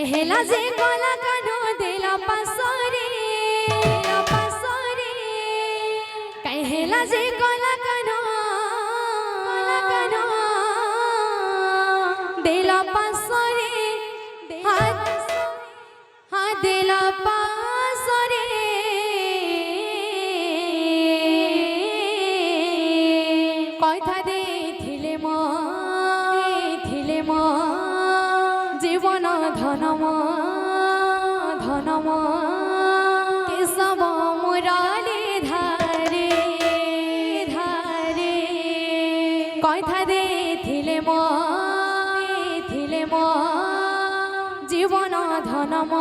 হেলা যে গলা কানো দিলা পাসরে হেলা যে গলা কানো দিলা পাসরে হাত দিলা পাসরে কথা দেখিলে মো জীবন ধনম কেশব মুরালি ধারে কথা দেখিলে মো জীবন ধনম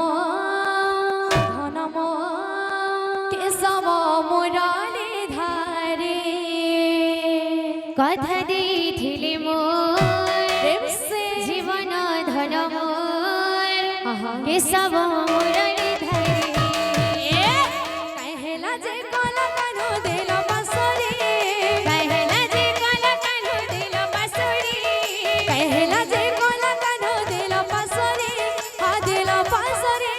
কেশব মুরালি ধারে কথা দেখিলে মোর জীবন ধন মোর কেশব মুরালি ধারে কহেলা যে গলা কানো দিল পাসরে কহেলা যে গলা কানো দিল পাসরে কহেলা যে গলা কানো দিল পাসরে হা দিল পাসরে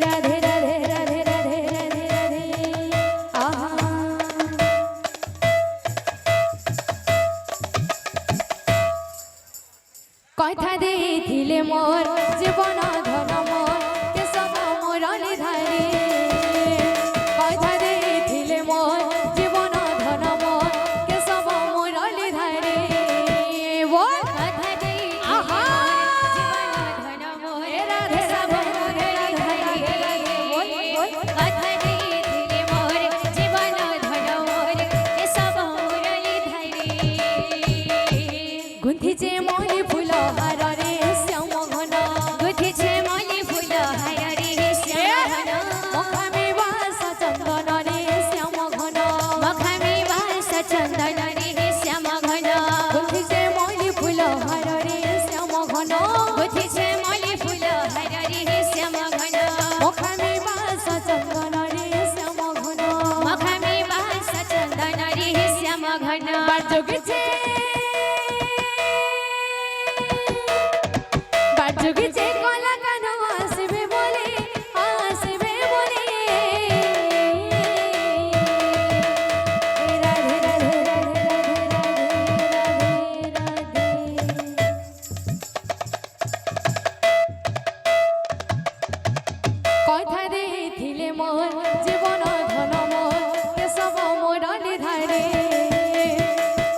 রাধে রাধে রাধে রাধে রাধে রাধে আহা কথা দেখিলে মোর জীবন ধন মোর কেশব মুরালি ধারে কথা দেখিলে মোর জীবন ধন মোর কেশব মুরালি ধারে বল কথা দেখিলে আহা জীবন ধন মোর রাধে কেশব রাধে রাধে মুরালি রাধে ধারে বল বল কথা দেখিলে মোর জীবন ধন মোর কেশব মুরালি ধারে গুন্থিছে মলি ফুল হারে শ্যাম ঘন গুথিছে মলি ফুল হারে শ্যাম ঘন মুখামে বাস চন্দন রে শ্যাম ঘন মখামে বাস চন্দন রে শ্যাম ঘন গুন্থিছে মলি ফুল হারে শ্যাম ঘন গুথিছে মলি ফুল হারে শ্যাম ঘন মুখামে বাস চন্দন রে শ্যাম ঘন মখামে বাস চন্দন রে শ্যাম ঘন বাজুগিছে গলা কানো আসবে বলে রাধে রাধে রাধে কথা দেখিলে মোর জীবন ধন মোর কেশব মুরালি ধারে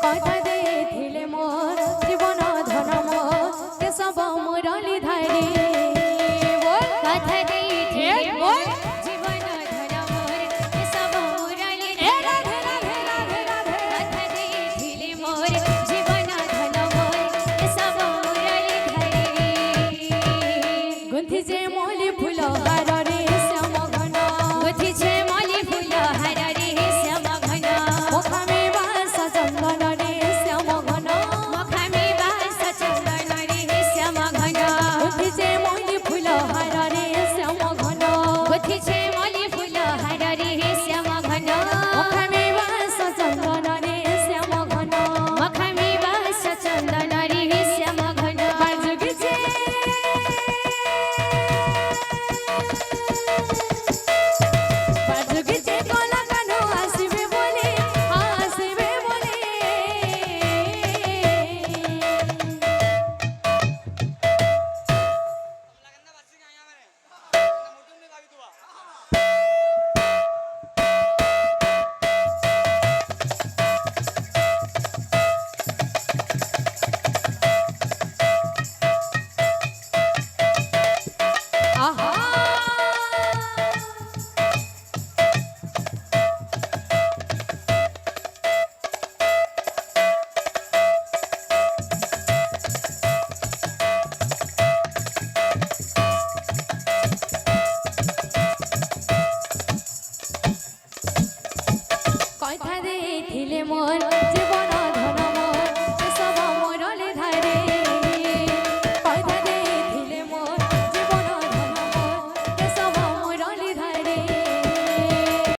কথা দেখিলে মোর জীবন ধন মোর কেশব মুরালি ধারে বল কথা দেখিলে মোর জীবন ধন মোর কেশব মুরালি ধারে রাধে রাধে রাধে রাধে কথা দেখিলে মোর জীবন ধন মোর কেশব মুরালি ধারে গুন্থিছে মলি ফুল হারে শ্যাম ঘন গুথিছে মলি ফুল হারে শ্যাম ঘন মুখামে বাস চন্দন রে শ্যাম ঘন মখামে বাস চন্দন রে শ্যাম ঘন গুন্থিছে মলি ফুল হারে শ্যাম ঘন গুথিছে মলি ফুল হারে শ্যাম ঘন মুখামে বাস চন্দন রে শ্যাম ঘন মখামে বাস চন্দন রে শ্যাম ঘন বাজুগিছে গলা কানো আসবে বলে আহা কথা দেখিলে মোর